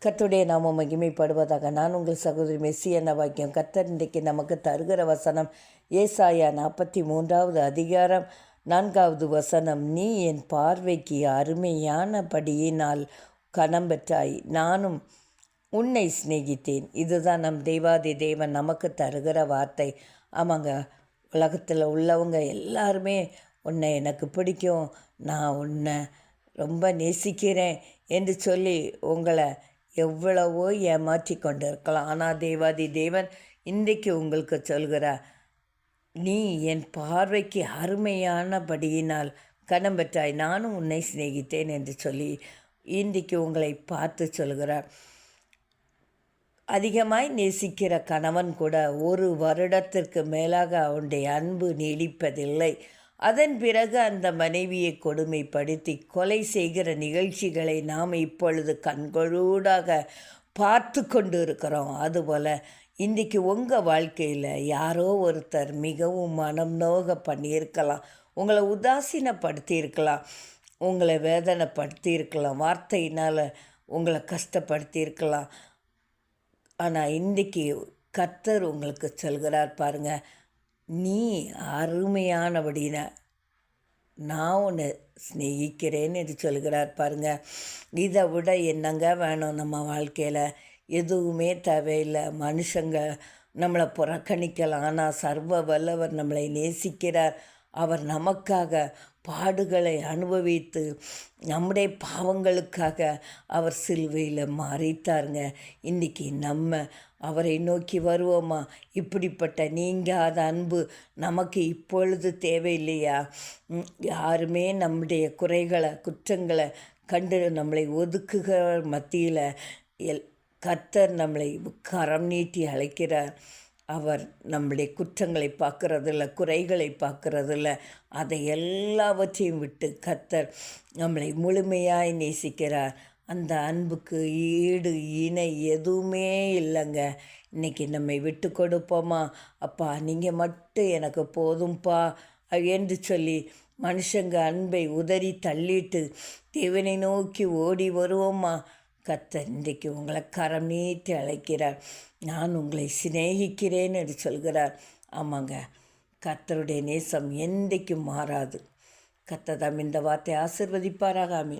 கர்த்தருடைய நாமம் மகிமைப்படுவதாக. நான் உங்கள் சகோதரி மெஸ்ஸி என்ன வாக்கியம். கர்த்தர் இன்றைக்கு நமக்கு தருகிற வசனம் ஏசாயா 43வது அதிகாரம் 4வது வசனம். நீ என் பார்வைக்கு அருமையானபடியினால் கனம் பெற்றாய், நானும் உன்னை சிநேகித்தேன். இதுதான் நம் தெய்வாதி தேவன் நமக்கு தருகிற வார்த்தை. ஆமாங்க, உலகத்தில் உள்ளவங்க எல்லாருமே உன்னை எனக்கு பிடிக்கும், நான் உன்னை ரொம்ப நேசிக்கிறேன் என்று சொல்லி உங்களை எவ்வளவோ ஏமாற்றி கொண்டு இருக்கலாம். ஆனால் தேவாதி தேவன் இன்றைக்கு உங்களுக்கு சொல்கிறார், நீ என் பார்வைக்கு அருமையானபடியினால் கனம் பெற்றாய், நானும் உன்னை சிநேகித்தேன் என்று சொல்லி இன்றைக்கு உங்களை பார்த்து சொல்கிறார். அதிகமாய் நேசிக்கிற கணவன் கூட 1 வருடத்திற்கு மேலாக அவனுடைய அன்பு நீடிப்பதில்லை. அதன் பிறகு அந்த மனைவியை கொடுமைப்படுத்தி கொலை செய்கிற நிகழ்ச்சிகளை நாம் இப்பொழுது கண்களூடாக பார்த்து கொண்டு இருக்கிறோம். அதுபோல் இன்றைக்கி உங்கள் வாழ்க்கையில் யாரோ ஒருத்தர் மிகவும் மனம் நோக பண்ணியிருக்கலாம், உங்களை உதாசீனப்படுத்தி இருக்கலாம், உங்களை வேதனைப்படுத்தி இருக்கலாம், வார்த்தையினால் உங்களை கஷ்டப்படுத்தி இருக்கலாம். ஆனால் இன்றைக்கி கர்த்தர் உங்களுக்கு சொல்கிறார் பாருங்கள், நீ அருமையானபடினா நான் உன்னை சிநேகிக்கிறேன் என்று சொல்கிறார் பாருங்கள். இதை விட என்னங்க வேணும் நம்ம வாழ்க்கையில்? எதுவுமே தேவையில்லை. மனுஷங்க நம்மளை புறக்கணிக்கலாம், ஆனால் சர்வ வல்லவர் நம்மளை நேசிக்கிறார். அவர் நமக்காக பாடுகளை அனுபவித்து நம்முடைய பாவங்களுக்காக அவர் சிலுவையில் மரித்தாருங்க. இன்றைக்கி நம்ம அவரை நோக்கி வருவோமா? இப்படிப்பட்ட நீங்காத அன்பு நமக்கு இப்பொழுது தேவையில்லையா? யாருமே நம்முடைய குறைகளை குற்றங்களை கண்டு நம்மளை ஒதுக்குகிற மத்தியில் கர்த்தர் நம்மளை கரம் நீட்டி அழைக்கிறார். அவர் நம்முடைய குற்றங்களை பார்க்குறதில்ல, குறைகளை பார்க்குறதில்ல. அதை எல்லாவற்றையும் விட்டு கர்த்தர் நம்மளை முழுமையாய் நேசிக்கிறார். அந்த அன்புக்கு ஈடு இணை எதுவுமே இல்லைங்க. இன்றைக்கி நம்மை விட்டு கொடுப்போமா? அப்பா நீங்கள் மட்டும் எனக்கு போதும்பா என்று சொல்லி மனுஷங்க அன்பை உதறி தள்ளிட்டு தேவனை நோக்கி ஓடி வருவோமா? கர்த்தர் இன்றைக்கு உங்களை கரம் நீட்டி அழைக்கிறார். நான் உங்களை சிநேகிக்கிறேன் என்று சொல்கிறார். ஆமாங்க, கர்த்தருடைய நேசம் என்றைக்கும் மாறாது. கர்த்தர் தாம் இந்த வார்த்தை ஆசீர்வதிப்பாராக. ஆமீன்.